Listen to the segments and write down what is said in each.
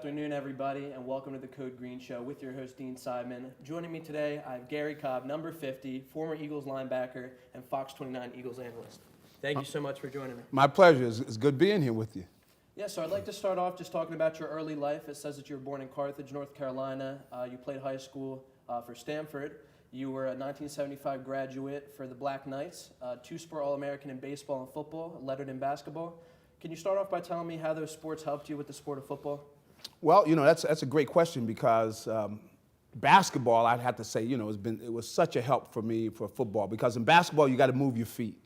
afternoon, everybody, and welcome to the Code Green Show with your host, Dean Seidman. Joining me today, I have Gary Cobb, number 50, former Eagles linebacker, and Fox 29 Eagles analyst. Thank you so much for joining me. My pleasure. It's good being here with you. Yeah, so I'd like to start off just talking about your early life. It says that you were born in Carthage, North Carolina. You played high school for Stanford. You were a 1975 graduate for the Black Knights, two-sport All-American in baseball and football, lettered in basketball. Can you start off by telling me how those sports helped you with the sport of football? Well, that's a great question because basketball, I'd have to say, it was such a help for me for football because in basketball you got to move your feet.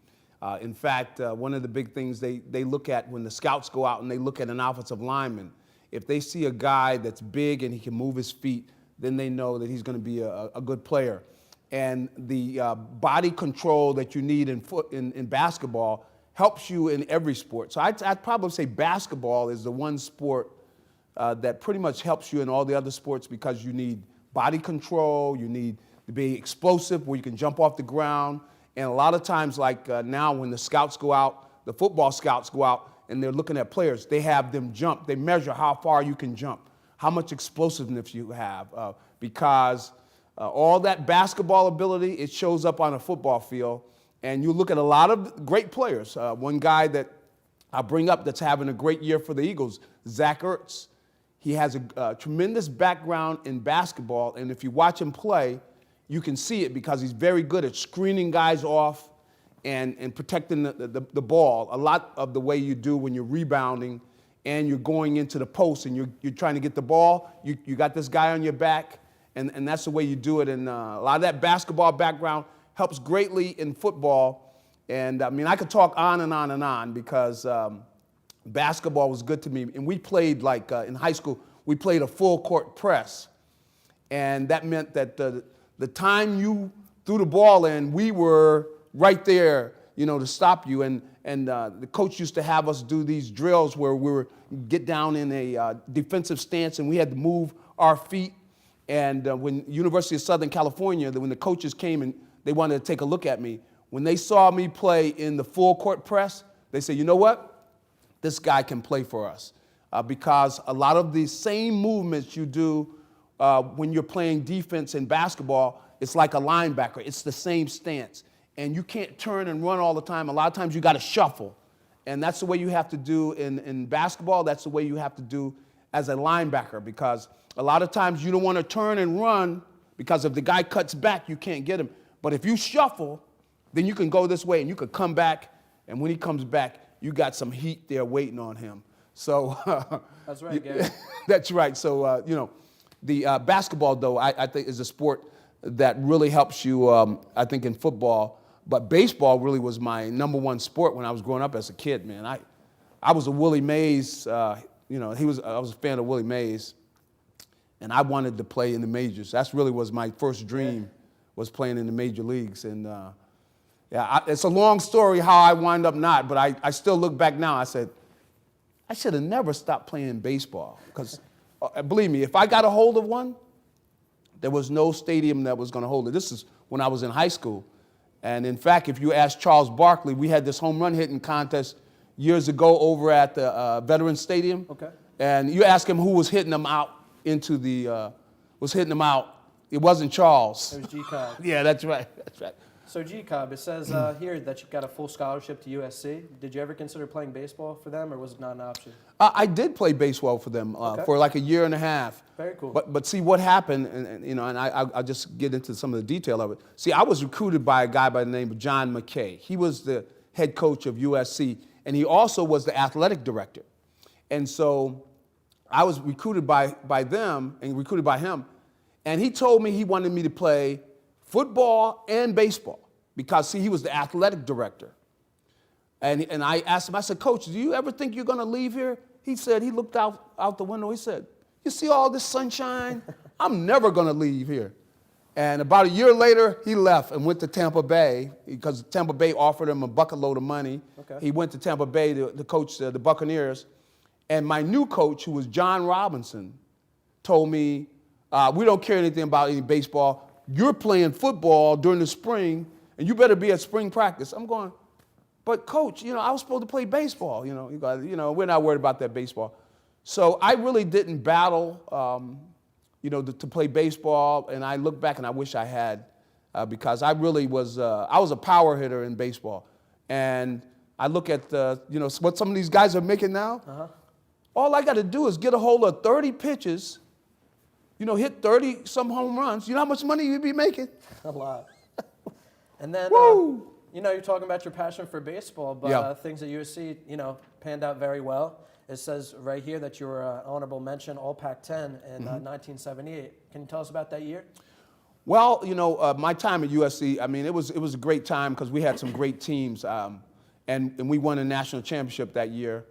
In fact, one of the big things they look at when the scouts go out and they look at an offensive lineman, if they see a guy that's big and he can move his feet, then they know that he's going to be a good player. And the body control that you need in basketball helps you in every sport. So I'd probably say basketball is the one sport that pretty much helps you in all the other sports because you need body control, you need to be explosive where you can jump off the ground. And a lot of times, like now when the scouts go out, the football scouts go out and they're looking at players, they have them jump. They measure how far you can jump, how much explosiveness you have, because all that basketball ability, it shows up on a football field. And you look at a lot of great players. One guy that I bring up that's having a great year for the Eagles, Zach Ertz. He has a tremendous background in basketball, and if you watch him play, you can see it because he's very good at screening guys off and protecting the ball, a lot of the way you do when you're rebounding and you're going into the post and you're trying to get the ball. You got this guy on your back, and that's the way you do it. And a lot of that basketball background helps greatly in football. And, I mean, I could talk on and on and on because basketball was good to me. And we played, like in high school, we played a full-court press. And that meant that the time you threw the ball in, we were right there, to stop you. And the coach used to have us do these drills where we would get down in a defensive stance and we had to move our feet. And when University of Southern California, when the coaches came and they wanted to take a look at me, when they saw me play in the full-court press, they said, you know what? This guy can play for us. Because a lot of the same movements you do when you're playing defense in basketball, it's like a linebacker. It's the same stance. And you can't turn and run all the time. A lot of times you got to shuffle. And that's the way you have to do in basketball. That's the way you have to do as a linebacker because a lot of times you don't want to turn and run because if the guy cuts back, you can't get him. But if you shuffle, then you can go this way and you could come back. And when he comes back, you got some heat there waiting on him. So that's right, Gary. That's right. So, the basketball, though, I think is a sport that really helps you, I think, in football. But baseball really was my number one sport when I was growing up as a kid, man. I was a Willie Mays, I was a fan of Willie Mays, and I wanted to play in the majors. That's really was my first dream, was playing in the major leagues. And, it's a long story how I wind up not, but I still look back now, I said, I should have never stopped playing baseball because, believe me, if I got a hold of one, there was no stadium that was going to hold it. This is when I was in high school. And in fact, if you ask Charles Barkley, we had this home run hitting contest years ago over at the Veterans Stadium. Okay. And you ask him who was hitting them out into the, it wasn't Charles. It was G. Cobb. Yeah, that's right. That's right. So, G. Cobb, it says here that you've got a full scholarship to USC. Did you ever consider playing baseball for them, or was it not an option? I did play baseball for them for like a year and a half. Very cool. But see what happened, and I'll just get into some of the detail of it. See, I was recruited by a guy by the name of John McKay. He was the head coach of USC, and he also was the athletic director. And so I was recruited by them and recruited by him, and he told me he wanted me to play football and baseball because, see, he was the athletic director. And I asked him, I said, Coach, do you ever think you're going to leave here? He said, he looked out the window, he said, you see all this sunshine? I'm never going to leave here. And about a year later, he left and went to Tampa Bay because Tampa Bay offered him a bucket load of money. Okay. He went to Tampa Bay to coach the Buccaneers. And my new coach, who was John Robinson, told me, we don't care anything about any baseball. You're playing football during the spring, and you better be at spring practice. I'm going, but Coach, I was supposed to play baseball. We're not worried about that baseball. So I really didn't battle, to play baseball. And I look back and I wish I had, because I really was, I was a power hitter in baseball. And I look at, what some of these guys are making now. Uh-huh. All I got to do is get a hold of 30 pitches, hit 30 some home runs. You know how much money you'd be making? A lot. And then, Woo! you're talking about your passion for baseball, but Yeah. things at USC, panned out very well. It says right here that you were an honorable mention All Pac-10 in 1978. Can you tell us about that year? Well, my time at USC, I mean, it was a great time because we had some great teams, and we won a national championship that year.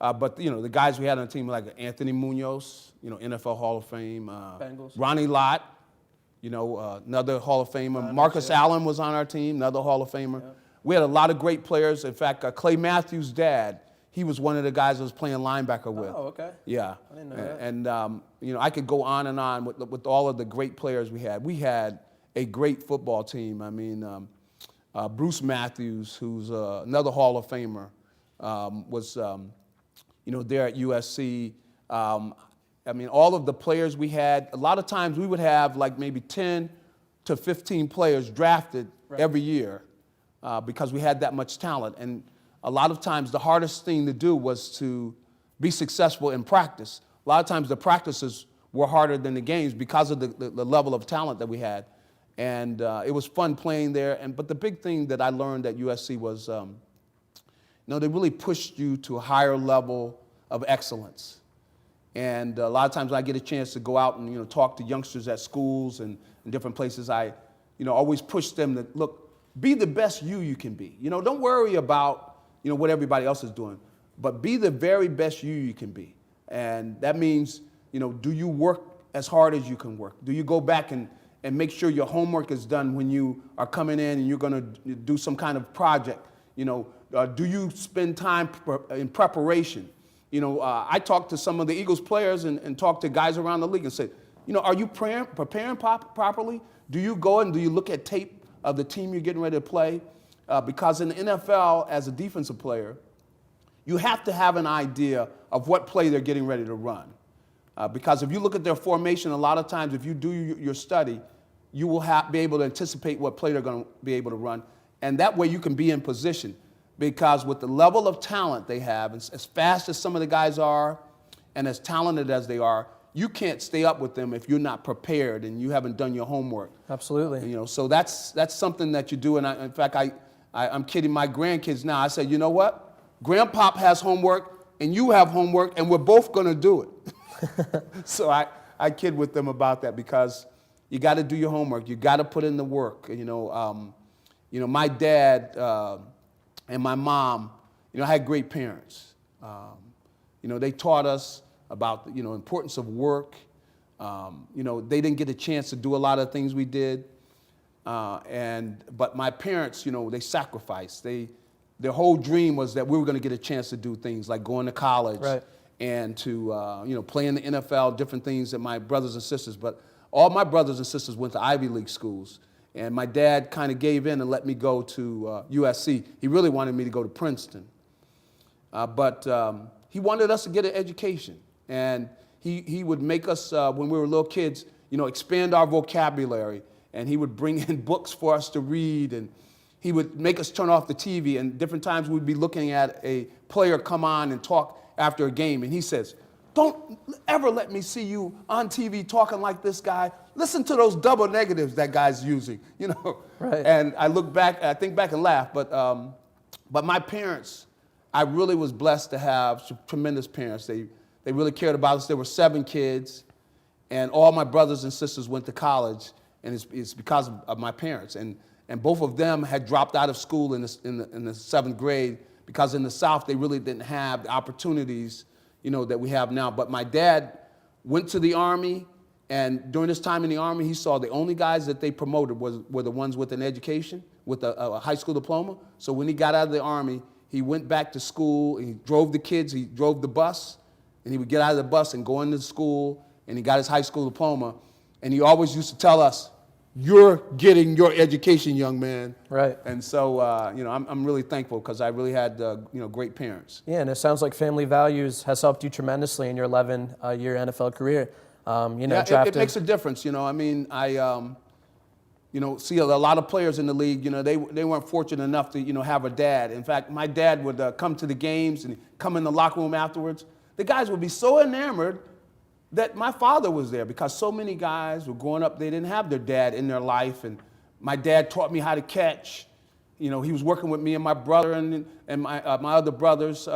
But the guys we had on the team were like Anthony Munoz, NFL Hall of Fame, Bengals. Ronnie Lott, another Hall of Famer. Marcus Allen was on our team, another Hall of Famer. Yeah. We had a lot of great players. In fact, Clay Matthews' dad, he was one of the guys I was playing linebacker with. Oh, okay. Yeah. I didn't know that. And I could go on and on with all of the great players we had. We had a great football team. I mean, Bruce Matthews, who's another Hall of Famer, was there at USC. I mean, all of the players we had, a lot of times we would have like maybe 10 to 15 players drafted every year because we had that much talent. And a lot of times the hardest thing to do was to be successful in practice. A lot of times the practices were harder than the games because of the level of talent that we had. And it was fun playing there. But the big thing that I learned at USC was, they really pushed you to a higher level of excellence. And a lot of times when I get a chance to go out and talk to youngsters at schools and different places, I always push them to look, be the best you can be. Don't worry about what everybody else is doing, but be the very best you can be. And that means do you work as hard as you can work? Do you go back and make sure your homework is done when you are coming in and you're going to do some kind of project? Do you spend time in preparation? I talked to some of the Eagles players and talked to guys around the league and said, are you preparing properly? Do you go and do you look at tape of the team you're getting ready to play? Because in the NFL, as a defensive player, you have to have an idea of what play they're getting ready to run. Because if you look at their formation, a lot of times if you do your study, you will be able to anticipate what play they're going to be able to run. And that way you can be in position. Because with the level of talent they have, as fast as some of the guys are and as talented as they are, you can't stay up with them if you're not prepared and you haven't done your homework. Absolutely. So that's something that you do. And in fact, I'm kidding my grandkids now. I said, you know what? Grandpop has homework and you have homework and we're both going to do it. So I kid with them about that because you got to do your homework. You got to put in the work. My dad and my mom, I had great parents. They taught us about the importance of work. They didn't get a chance to do a lot of things we did. But my parents, they sacrificed. Their whole dream was that we were going to get a chance to do things like going to college and to play in the NFL, different things that my brothers and sisters. But all my brothers and sisters went to Ivy League schools. And my dad kind of gave in and let me go to USC. He really wanted me to go to Princeton. But he wanted us to get an education. And he would make us, when we were little kids, expand our vocabulary. And he would bring in books for us to read. And he would make us turn off the TV. And different times we'd be looking at a player come on and talk after a game. And he says, don't ever let me see you on TV talking like this guy. Listen to those double negatives that guy's using, Right. And I look back, I think back and laugh. But my parents, I really was blessed to have tremendous parents. They really cared about us. There were 7 kids, and all my brothers and sisters went to college, and it's because of my parents. And both of them had dropped out of school in the 7th grade because in the South they really didn't have the opportunities that we have now. But my dad went to the Army, and during his time in the Army, he saw the only guys that they promoted were the ones with an education, with a high school diploma. So when he got out of the Army, he went back to school, he drove the kids, he drove the bus, and he would get out of the bus and go into school, and he got his high school diploma. And he always used to tell us, you're getting your education, young man. Right. And so, I'm really thankful because I really had, great parents. Yeah, and it sounds like family values has helped you tremendously in your 11-year NFL career. It makes a difference. See a lot of players in the league, they weren't fortunate enough to, have a dad. In fact, my dad would come to the games and come in the locker room afterwards. The guys would be so enamored that my father was there because so many guys were growing up, they didn't have their dad in their life. And my dad taught me how to catch. He was working with me and my brother and my other brothers,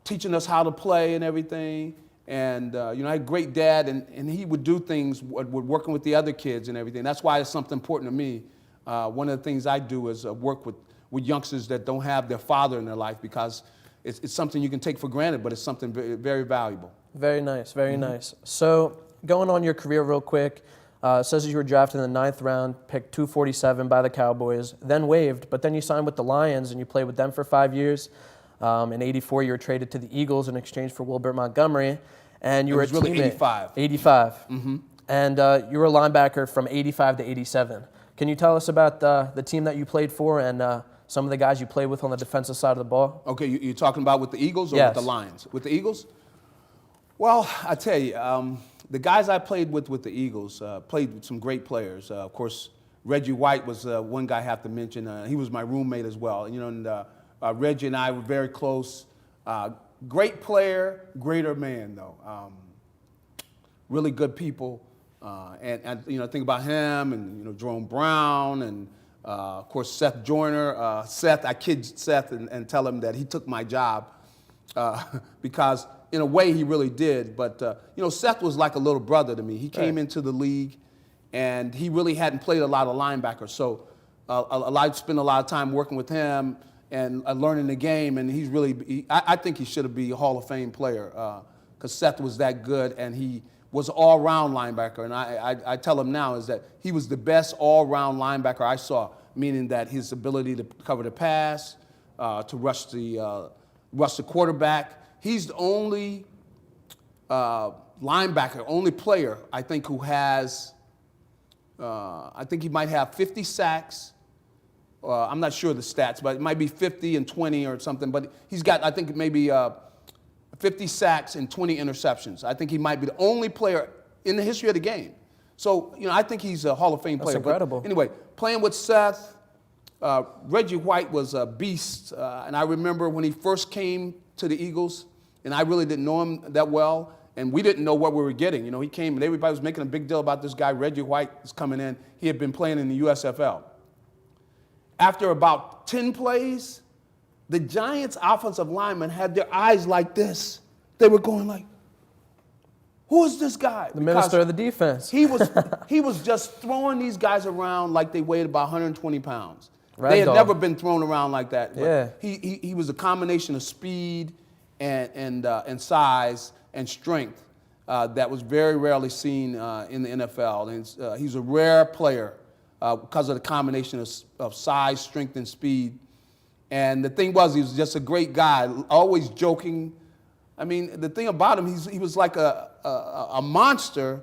teaching us how to play and everything. And, I had a great dad, and he would do things with working with the other kids and everything. That's why it's something important to me. One of the things I do is work with youngsters that don't have their father in their life because it's something you can take for granted, but it's something very, very valuable. Very nice, very nice. So going on your career real quick, it says you were drafted in the 9th round, picked 247 by the Cowboys, then waived, but then you signed with the Lions and you played with them for 5 years. In '84, you were traded to the Eagles in exchange for Wilbert Montgomery, and you were a really teammate. 85. 85. Mm-hmm. And you were a linebacker from 85 to 87. Can you tell us about the team that you played for and some of the guys you played with on the defensive side of the ball? Okay, you're talking about with the Eagles or Yes. with the Lions? With the Eagles? Well, I tell you, the guys I played with the Eagles played with some great players. Of course, Reggie White was one guy I have to mention. He was my roommate as well. And Reggie and I were very close. Great player, greater man, though. Really good people. And think about him and, Jerome Brown and, of course, Seth Joyner. I kid Seth and tell him that he took my job because in a way he really did. But, Seth was like a little brother to me. He came into the league, and he really hadn't played a lot of linebackers. So I spent a lot of time working with him and learning the game, and he's really, I think he should be a Hall of Fame player because Seth was that good, and he was an all-round linebacker. And I tell him now is that he was the best all-round linebacker I saw, meaning that his ability to cover the pass, to rush the quarterback. He's the only linebacker, only player, I think, who has, I think he might have 50 sacks. I'm not sure of the stats, but it might be 50 and 20 or something. But he's got, I think, maybe 50 sacks and 20 interceptions. I think he might be the only player in the history of the game. So, I think he's a Hall of Fame player. That's incredible. But anyway, playing with Seth, Reggie White was a beast. And I remember when he first came to the Eagles, and I really didn't know him that well, and we didn't know what we were getting. He came, and everybody was making a big deal about this guy, Reggie White, is coming in. He had been playing in the USFL. After about 10 plays, the Giants' offensive linemen had their eyes like this. They were going like, who is this guy? The minister of the defense. He was just throwing these guys around like they weighed about 120 pounds. They had never been thrown around like that. But yeah. He was a combination of speed and size and strength that was very rarely seen in the NFL. And he's a rare player because of the combination of size, strength, and speed. And the thing was, he was just a great guy, always joking. I mean, the thing about him, he was like a monster,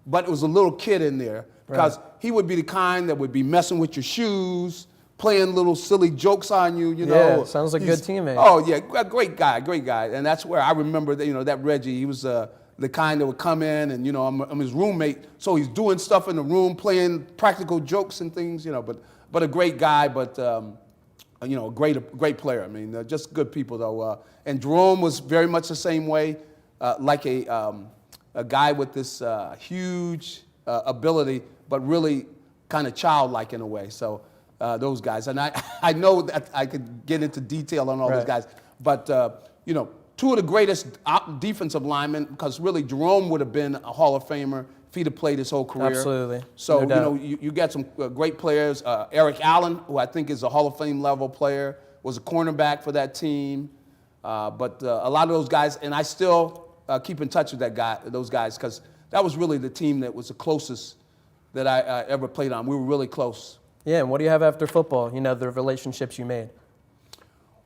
but it was a little kid in there because he would be the kind that would be messing with your shoes, playing little silly jokes on you, Yeah, sounds like a good teammate. Oh, yeah, a great guy. And that's where I remember that, that Reggie, he was the kind that would come in and, I'm his roommate, so he's doing stuff in the room, playing practical jokes and things, but a great guy, but, a great player. I mean, just good people, though. And Jerome was very much the same way, like a guy with this huge ability, but really kind of childlike in a way. So those guys. And I know that I could get into detail on all those guys, but, two of the greatest defensive linemen, because really Jerome would have been a Hall of Famer if he'd have played his whole career. Absolutely. So, you got some great players. Eric Allen, who I think is a Hall of Fame level player, was a cornerback for that team. But a lot of those guys, and I still keep in touch with those guys, because that was really the team that was the closest that I ever played on. We were really close. Yeah, and what do you have after football, the relationships you made?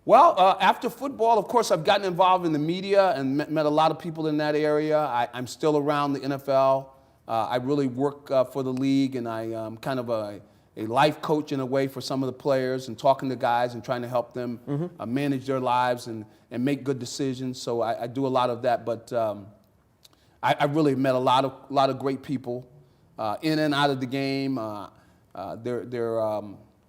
Well, after football, of course, I've gotten involved in the media and met a lot of people in that area. I'm still around the NFL. I really work for the league, and I'm kind of a life coach in a way for some of the players, and talking to guys and trying to help them manage their lives and make good decisions. So I do a lot of that, but I really met a lot of great people in and out of the game. They're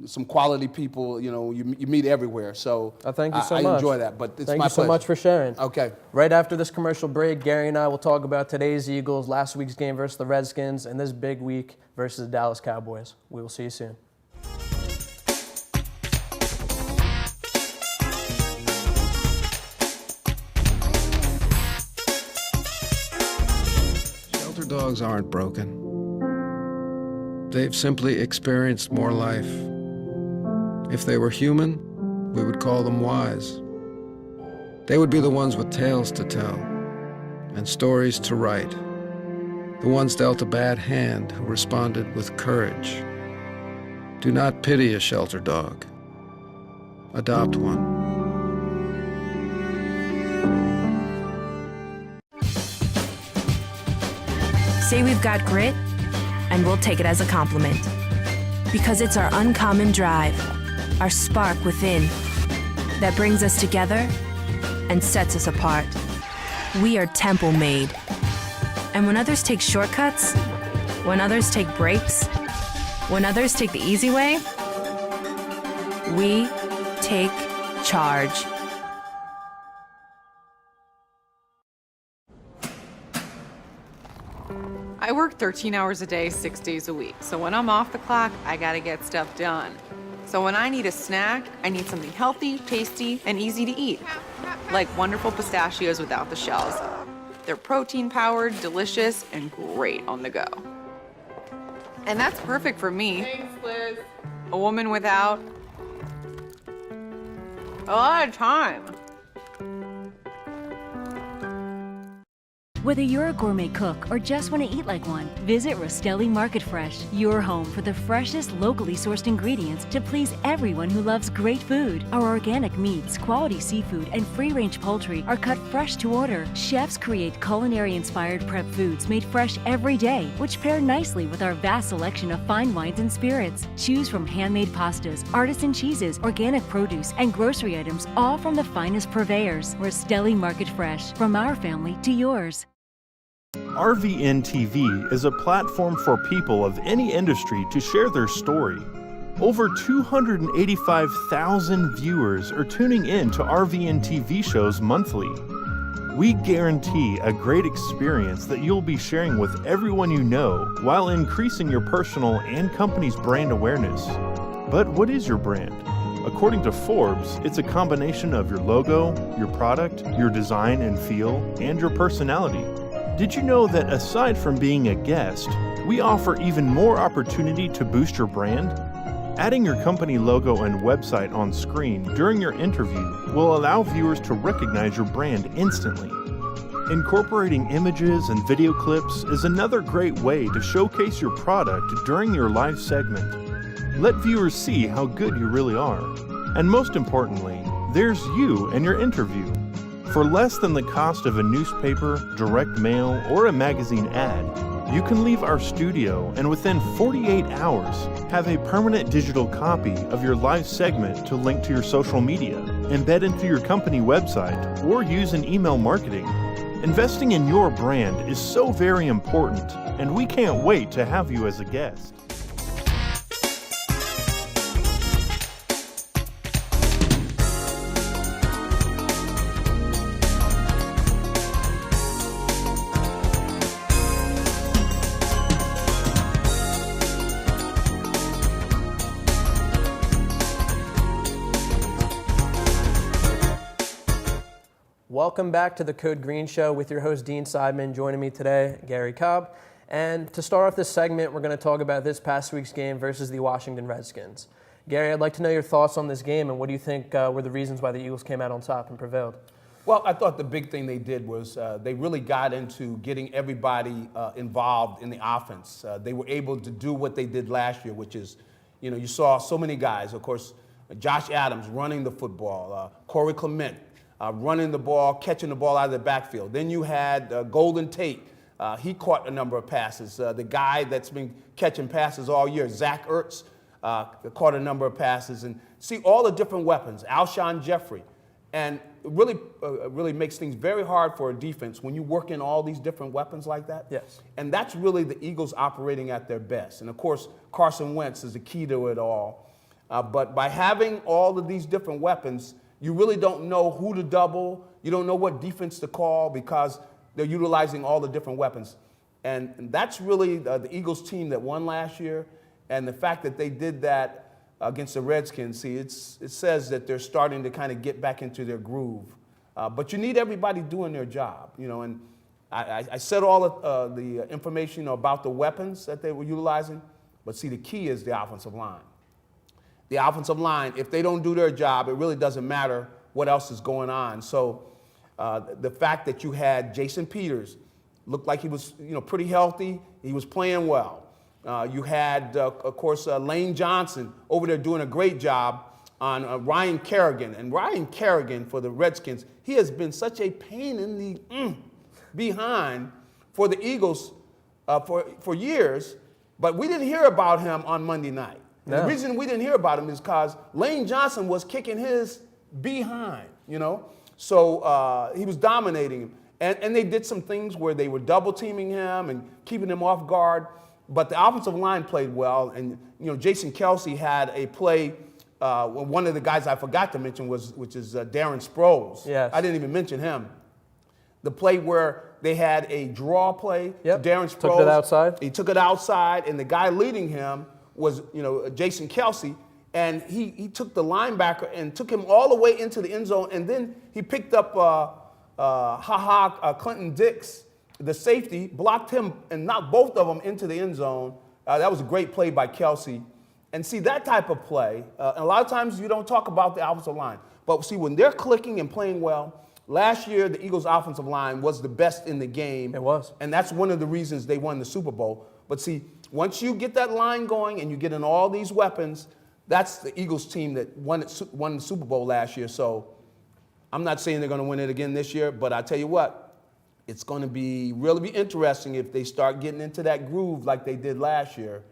some quality people, you meet everywhere. So thank you so much. I enjoy that, but it's my pleasure. Thank you so much for sharing. Okay. Right after this commercial break, Gary and I will talk about today's Eagles, last week's game versus the Redskins, and this big week versus the Dallas Cowboys. We will see you soon. Shelter dogs aren't broken. They've simply experienced more life. If they were human, we would call them wise. They would be the ones with tales to tell and stories to write. The ones dealt a bad hand who responded with courage. Do not pity a shelter dog. Adopt one. Say we've got grit, and we'll take it as a compliment. Because it's our uncommon drive, our spark within, that brings us together and sets us apart. We are temple made. And when others take shortcuts, when others take breaks, when others take the easy way, we take charge. I work 13 hours a day, 6 days a week. So when I'm off the clock, I gotta get stuff done. So when I need a snack, I need something healthy, tasty, and easy to eat. Like wonderful pistachios without the shells. They're protein-powered, delicious, and great on the go. And that's perfect for me. Thanks, Liz. A woman without a lot of time. Whether you're a gourmet cook or just want to eat like one, visit Rostelli Market Fresh, your home for the freshest, locally sourced ingredients to please everyone who loves great food. Our organic meats, quality seafood, and free-range poultry are cut fresh to order. Chefs create culinary-inspired prep foods made fresh every day, which pair nicely with our vast selection of fine wines and spirits. Choose from handmade pastas, artisan cheeses, organic produce, and grocery items, all from the finest purveyors. Rostelli Market Fresh, from our family to yours. RVN TV is a platform for people of any industry to share their story. Over 285,000 viewers are tuning in to RVN TV shows monthly. We guarantee a great experience that you'll be sharing with everyone you know while increasing your personal and company's brand awareness. But what is your brand? According to Forbes, it's a combination of your logo, your product, your design and feel, and your personality. Did you know that aside from being a guest, we offer even more opportunity to boost your brand? Adding your company logo and website on screen during your interview will allow viewers to recognize your brand instantly. Incorporating images and video clips is another great way to showcase your product during your live segment. Let viewers see how good you really are. And most importantly, there's you and your interview. For less than the cost of a newspaper, direct mail, or a magazine ad, you can leave our studio and within 48 hours have a permanent digital copy of your live segment to link to your social media, embed into your company website, or use in email marketing. Investing in your brand is so very important, and we can't wait to have you as a guest. Welcome back to the Code Green Show with your host, Dean Seidman. Joining me today, Gary Cobb. And to start off this segment, we're going to talk about this past week's game versus the Washington Redskins. Gary, I'd like to know your thoughts on this game and what do you think were the reasons why the Eagles came out on top and prevailed? Well, I thought the big thing they did was they really got into getting everybody involved in the offense. They were able to do what they did last year, which is, you saw so many guys. Of course, Josh Adams running the football, Corey Clement running the ball, catching the ball out of the backfield. Then you had Golden Tate He caught a number of passes. The guy that's been catching passes all year, Zach Ertz, caught a number of passes. And see all the different weapons, Alshon Jeffrey. And it really makes things very hard for a defense when you work in all these different weapons like that. Yes. And that's really the Eagles operating at their best. And of course, Carson Wentz is the key to it all. But by having all of these different weapons, you really don't know who to double. You don't know what defense to call because they're utilizing all the different weapons. And that's really the Eagles team that won last year. And the fact that they did that against the Redskins, see, it says that they're starting to kind of get back into their groove. But you need everybody doing their job, you know. And I said all of the information about the weapons that they were utilizing. But see, the key is the offensive line. The offensive line, if they don't do their job, it really doesn't matter what else is going on. So the fact that you had Jason Peters, looked like he was, you know, pretty healthy. He was playing well. You had, of course, Lane Johnson over there doing a great job on Ryan Kerrigan. And Ryan Kerrigan for the Redskins, he has been such a pain in the behind for the Eagles for years, but we didn't hear about him on Monday night. No. The reason we didn't hear about him is because Lane Johnson was kicking his behind, you know. So he was dominating him. And they did some things where they were double teaming him and keeping him off guard. But the offensive line played well. And, you know, Jason Kelsey had a play. One of the guys I forgot to mention which is Darren Sproles. Yes. I didn't even mention him. The play where they had a draw play Yep. to Darren Sproles. Took it outside. He took it outside, and the guy leading him was, you know, Jason Kelsey. And he took the linebacker and took him all the way into the end zone. And then he picked up Clinton Dix, the safety, blocked him and knocked both of them into the end zone. That was a great play by Kelsey. And see, that type of play, a lot of times you don't talk about the offensive line. But see, when they're clicking and playing well, last year the Eagles' offensive line was the best in the game. It was. And that's one of the reasons they won the Super Bowl. But see, once you get that line going and you get in all these weapons, that's the Eagles team that won the Super Bowl last year. So I'm not saying they're going to win it again this year, but I tell you what, it's going to really be interesting if they start getting into that groove like they did last year.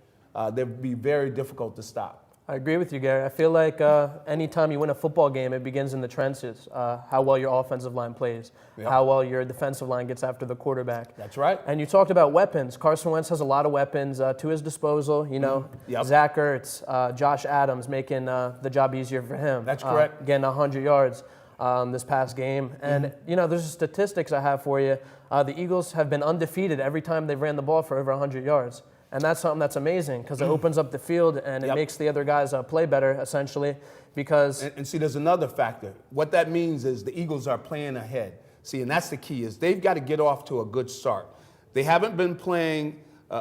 They'd be very difficult to stop. I agree with you, Gary. I feel like anytime you win a football game, it begins in the trenches. How well your offensive line plays, Yep. how well your defensive line gets after the quarterback. That's right. And you talked about weapons. Carson Wentz has a lot of weapons to his disposal. You know, Yep. Zach Ertz, Josh Adams making the job easier for him. That's correct. Getting 100 yards this past game. And, you know, there's statistics I have for you. The Eagles have been undefeated every time they've ran the ball for over 100 yards. And that's something that's amazing because it opens up the field and it Yep. makes the other guys play better, essentially, because And see, there's another factor. What that means is the Eagles are playing ahead. See, and that's the key, is they've got to get off to a good start. They haven't been playing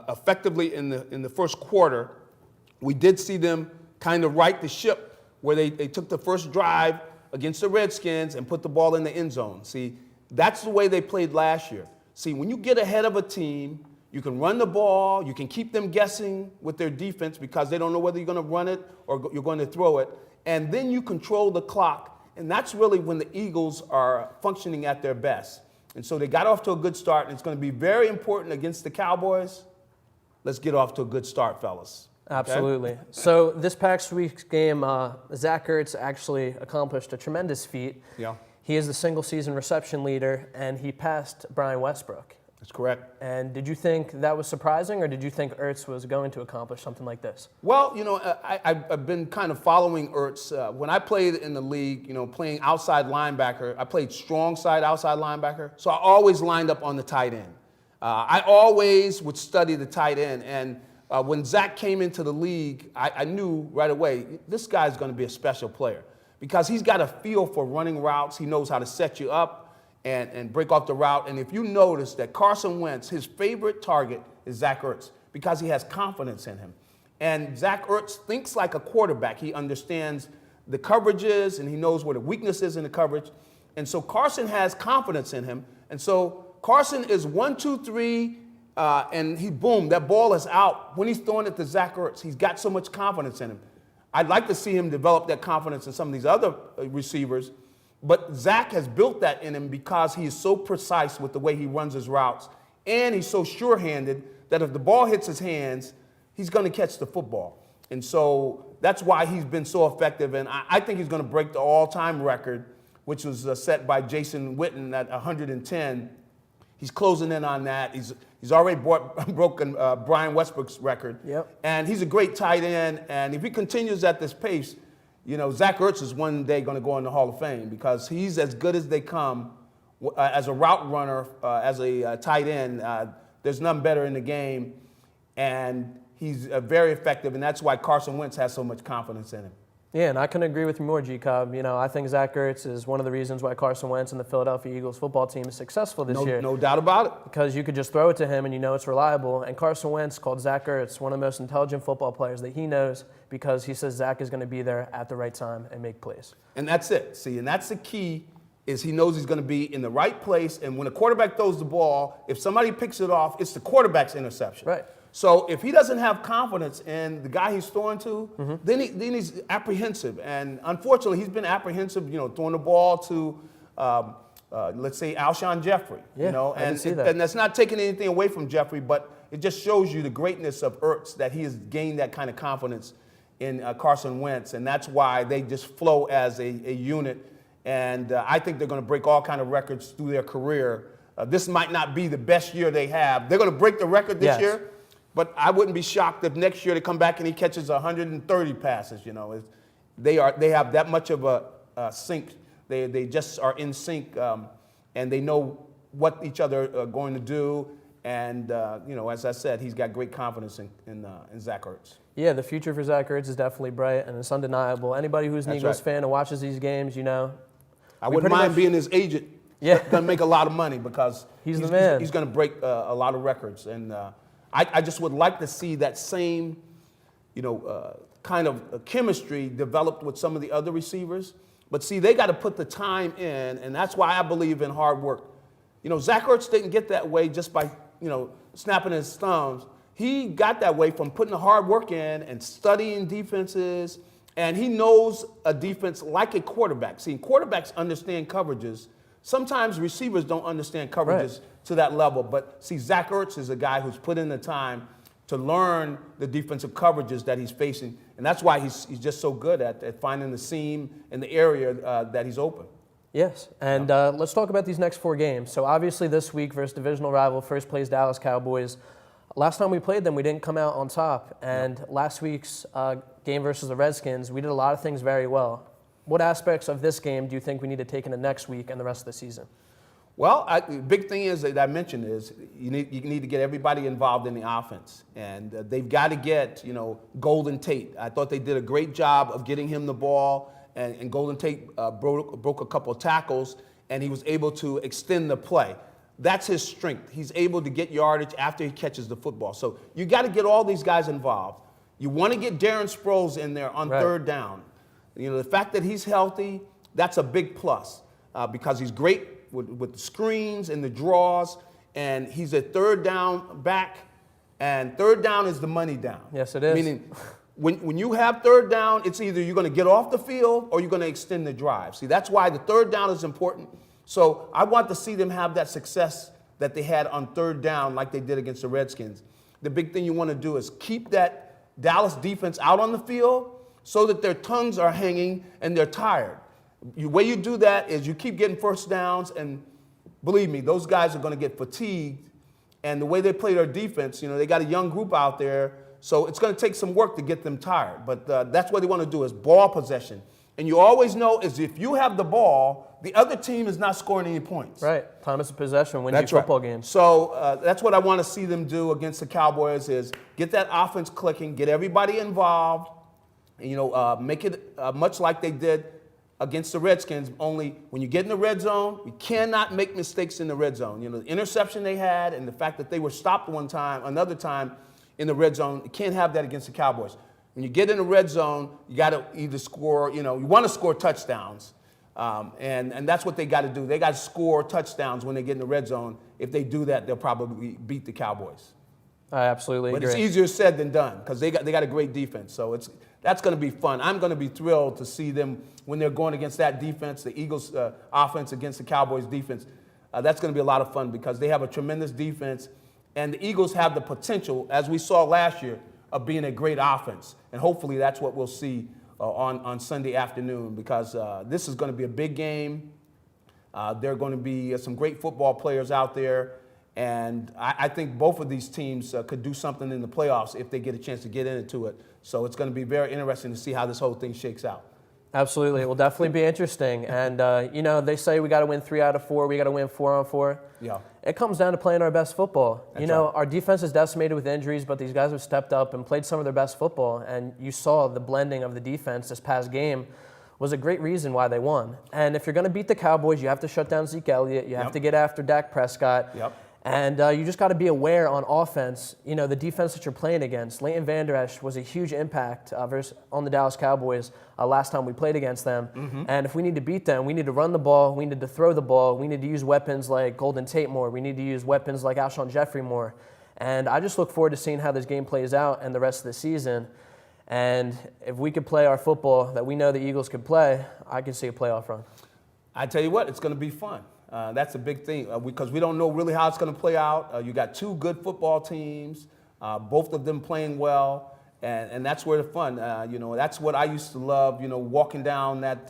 effectively in the first quarter. We did see them kind of right the ship where they took the first drive against the Redskins and put the ball in the end zone. See, that's the way they played last year. See, when you get ahead of a team, you can run the ball, you can keep them guessing with their defense because they don't know whether you're going to run it or you're going to throw it. And then you control the clock. And that's really when the Eagles are functioning at their best. And so they got off to a good start, and it's going to be very important against the Cowboys. Let's get off to a good start, fellas. Okay? absolutely. So this past week's game, Zach Ertz actually accomplished a tremendous feat. Yeah, He is the single-season reception leader, and he passed Brian Westbrook. that's correct. And did you think that was surprising, or did you think Ertz was going to accomplish something like this? Well, you know, I've been kind of following Ertz. When I played in the league, you know, playing outside linebacker, I played strong side outside linebacker, so I always lined up on the tight end. I always would study the tight end, and when Zach came into the league, I knew right away, this guy's going to be a special player because he's got a feel for running routes. He knows how to set you up and break off the route. And if you notice that Carson Wentz, his favorite target is Zach Ertz because he has confidence in him. And Zach Ertz thinks like a quarterback. He understands the coverages and he knows where the weakness is in the coverage. And so Carson has confidence in him. And so Carson is 1, 2, 3, and boom, that ball is out when he's throwing it to Zach Ertz. He's got so much confidence in him. I'd like to see him develop that confidence in some of these other receivers. But Zach has built that in him because he is so precise with the way he runs his routes. and he's so sure-handed that if the ball hits his hands, he's going to catch the football. And so that's why he's been so effective, and I think he's going to break the all-time record, which was set by Jason Witten at 110. He's closing in on that. He's already broken Brian Westbrook's record. Yep. And he's a great tight end, and if he continues at this pace, you know, Zach Ertz is one day going to go in the Hall of Fame because he's as good as they come as a route runner, as a tight end. There's none better in the game, and he's very effective, and that's why Carson Wentz has so much confidence in him. Yeah, and I couldn't agree with you more, G-Cobb. You know, I think Zach Ertz is one of the reasons why Carson Wentz and the Philadelphia Eagles football team is successful this year. No doubt about it. Because you could just throw it to him and you know it's reliable. And Carson Wentz called Zach Ertz one of the most intelligent football players that he knows because he says Zach is going to be there at the right time and make plays. And that's it. See, and that's the key, is he knows he's going to be in the right place. And when a quarterback throws the ball, if somebody picks it off, it's the quarterback's interception. Right. So if he doesn't have confidence in the guy he's throwing to, then he's apprehensive. And unfortunately, he's been apprehensive, you know, throwing the ball to, let's say, Alshon Jeffrey. Yeah, you know, I can see that. And that's not taking anything away from Jeffrey, but it just shows you the greatness of Ertz, that he has gained that kind of confidence in Carson Wentz. And that's why they just flow as a unit. And I think they're going to break all kind of records through their career. This might not be the best year they have. They're going to break the record this year. But I wouldn't be shocked if next year they come back and he catches 130 passes. You know, they have that much of a sync. They just are in sync, and they know what each other are going to do. And you know, as I said, he's got great confidence in Zach Ertz. Yeah, the future for Zach Ertz is definitely bright, and it's undeniable. Anybody who's an Eagles fan and watches these games, you know, I wouldn't mind being his agent. Yeah, going to make a lot of money because he's the man. He's going to break a lot of records, and I just would like to see that same, you know, kind of chemistry developed with some of the other receivers. But see, they got to put the time in, and that's why I believe in hard work. You know, Zach Ertz didn't get that way just by, you know, snapping his thumbs. He got that way from putting the hard work in and studying defenses, and he knows a defense like a quarterback. See, quarterbacks understand coverages. Sometimes receivers don't understand coverages to that level, but see, Zach Ertz is a guy who's put in the time to learn the defensive coverages that he's facing, and that's why he's just so good at finding the seam in the area that he's open. Yes, and let's talk about these next 4 games. So obviously this week versus divisional rival, first place Dallas Cowboys. Last time we played them, we didn't come out on top, and last week's game versus the Redskins, we did a lot of things very well. What aspects of this game do you think we need to take into next week and the rest of the season? Well, the big thing is that I mentioned is you need to get everybody involved in the offense, and they've got to get, you know, Golden Tate. I thought they did a great job of getting him the ball, and Golden Tate broke a couple of tackles, and he was able to extend the play. That's his strength. He's able to get yardage after he catches the football. So you got to get all these guys involved. You want to get Darren Sproles in there on third down. You know, the fact that he's healthy, that's a big plus because he's great with the screens and the draws, and he's a third down back, and third down is the money down. Yes, it is. Meaning, when you have third down, it's either you're going to get off the field or you're going to extend the drive. See, that's why the third down is important. So I want to see them have that success that they had on third down like they did against the Redskins. The big thing you want to do is keep that Dallas defense out on the field so that their tongues are hanging and they're tired. The way you do that is you keep getting first downs, and believe me, those guys are going to get fatigued. And the way they play their defense, you know, they got a young group out there, so it's going to take some work to get them tired. But that's what they want to do is ball possession. And you always know is if you have the ball, the other team is not scoring any points. Right. Time of possession wins you football games. So that's what I want to see them do against the Cowboys is get that offense clicking, get everybody involved, and, you know, make it much like they did against the Redskins, only when you get in the red zone, you cannot make mistakes in the red zone. You know, the interception they had and the fact that they were stopped another time in the red zone, you can't have that against the Cowboys. When you get in the red zone, you got to either score, you know, you want to score touchdowns. And that's what they got to do. They got to score touchdowns when they get in the red zone. If they do that, they'll probably beat the Cowboys. I absolutely agree. But it's easier said than done because they got a great defense. So that's going to be fun. I'm going to be thrilled to see them when they're going against that defense, the Eagles' offense against the Cowboys' defense. That's going to be a lot of fun because they have a tremendous defense, and the Eagles have the potential, as we saw last year, of being a great offense. And hopefully that's what we'll see on Sunday afternoon, because this is going to be a big game. There are going to be some great football players out there, and I think both of these teams could do something in the playoffs if they get a chance to get into it. So it's going to be very interesting to see how this whole thing shakes out. Absolutely. It will definitely be interesting. And, you know, they say we got to win 3 out of 4. We got to win 4 on 4. Yeah. It comes down to playing our best football. That's you know, right. our defense is decimated with injuries, but these guys have stepped up and played some of their best football. And you saw the blending of the defense this past game was a great reason why they won. And if you're going to beat the Cowboys, you have to shut down Zeke Elliott. You have to get after Dak Prescott. Yep. And you just got to be aware on offense, you know, the defense that you're playing against. Leighton Vander Esch was a huge impact on the Dallas Cowboys last time we played against them. And if we need to beat them, we need to run the ball, we need to throw the ball, we need to use weapons like Golden Tate more, we need to use weapons like Alshon Jeffrey more. And I just look forward to seeing how this game plays out and the rest of the season. And if we could play our football that we know the Eagles could play, I could see a playoff run. I tell you what, it's going to be fun. That's a big thing because we don't know really how it's going to play out. You got 2 good football teams, both of them playing well, and that's where the fun. You know, that's what I used to love. You know, walking down that,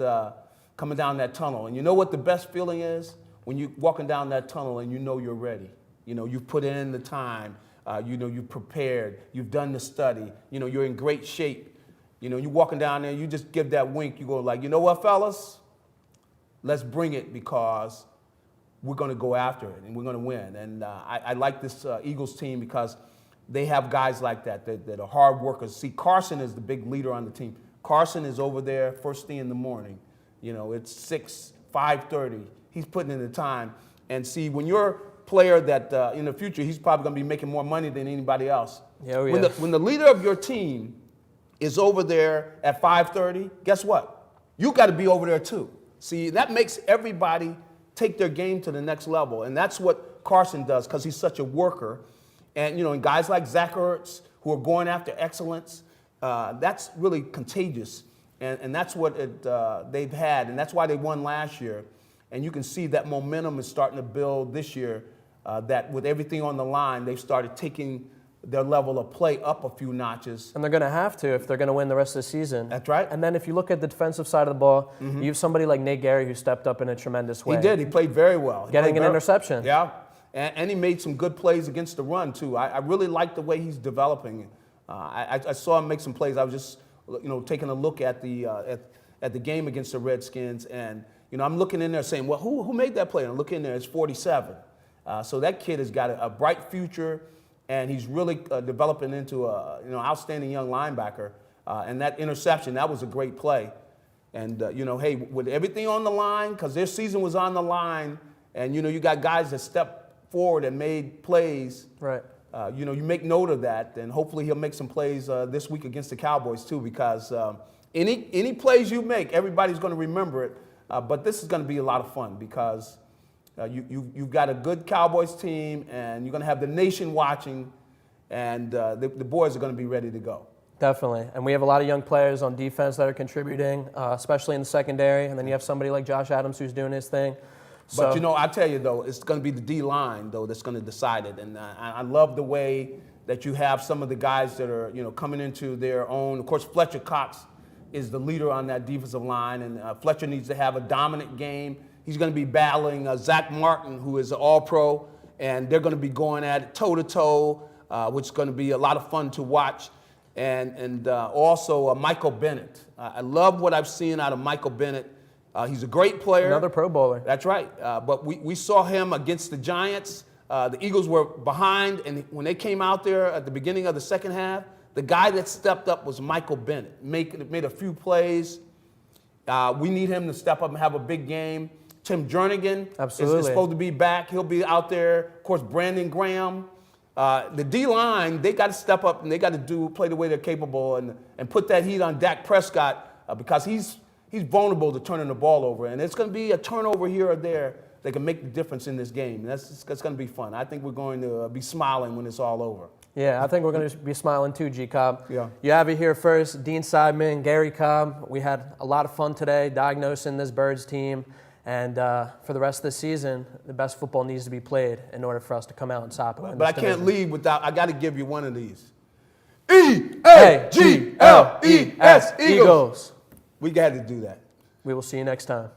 coming down that tunnel, and you know what the best feeling is when you're walking down that tunnel and you know you're ready. You know, you've put in the time. You know, you've prepared. You've done the study. You know, you're in great shape. You know, you're walking down there. You just give that wink. You go like, you know what, fellas? Let's bring it because we're going to go after it, and we're going to win. And I like this Eagles team because they have guys like that are hard workers. See, Carson is the big leader on the team. Carson is over there first thing in the morning. You know, it's 5:30. He's putting in the time. And see, when you're a player that in the future, he's probably going to be making more money than anybody else. Yeah, oh yeah. When the leader of your team is over there at 5:30, guess what? You got to be over there too. See, that makes everybody take their game to the next level. And that's what Carson does because he's such a worker. And, you know, and guys like Zach Ertz who are going after excellence, that's really contagious. And that's what they've had. And that's why they won last year. And you can see that momentum is starting to build this year, that with everything on the line, they've started taking their level of play up a few notches. And they're going to have to if they're going to win the rest of the season. That's right. And then if you look at the defensive side of the ball, you have somebody like Nate Gary who stepped up in a tremendous way. He did. He played very well. Getting an interception. Yeah. And he made some good plays against the run, too. I really like the way he's developing. I saw him make some plays. I was just, you know, taking a look at the game against the Redskins. And, you know, I'm looking in there saying, well, who made that play? And I look in there, it's 47. So that kid has got a bright future. And he's really developing into a outstanding young linebacker. And that interception, that was a great play. And, you know, hey, with everything on the line, because their season was on the line, and, you know, you got guys that stepped forward and made plays. Right. You know, you make note of that, and hopefully he'll make some plays this week against the Cowboys, too, because any plays you make, everybody's going to remember it. But this is going to be a lot of fun because you've got a good Cowboys team, and you're going to have the nation watching, and the boys are going to be ready to go. Definitely. And we have a lot of young players on defense that are contributing, especially in the secondary. And then you have somebody like Josh Adams who's doing his thing. But, you know, I tell you, though, it's going to be the D-line, though, that's going to decide it. And I love the way that you have some of the guys that are, you know, coming into their own. Of course, Fletcher Cox is the leader on that defensive line, and Fletcher needs to have a dominant game. He's going to be battling Zach Martin, who is an all-pro, and they're going to be going at it toe-to-toe, which is going to be a lot of fun to watch. And also Michael Bennett. I love what I've seen out of Michael Bennett. He's a great player. Another Pro Bowler. That's right. But we saw him against the Giants. The Eagles were behind, and when they came out there at the beginning of the second half, the guy that stepped up was Michael Bennett. Made a few plays. We need him to step up and have a big game. Tim Jernigan is supposed to be back. He'll be out there. Of course, Brandon Graham. The D-line, they got to step up and they got to play the way they're capable and put that heat on Dak Prescott because he's vulnerable to turning the ball over. And it's going to be a turnover here or there that can make the difference in this game. And that's going to be fun. I think we're going to be smiling when it's all over. Yeah, I think we're going to be smiling too, G. Cobb. Yeah. You have it here first, Dean Seidman, Gary Cobb. We had a lot of fun today diagnosing this Birds team And for the rest of the season, the best football needs to be played in order for us to come out on top. But I can't leave without, I got to give you one of these. E-A-G-L-E-S, Eagles. We got to do that. We will see you next time.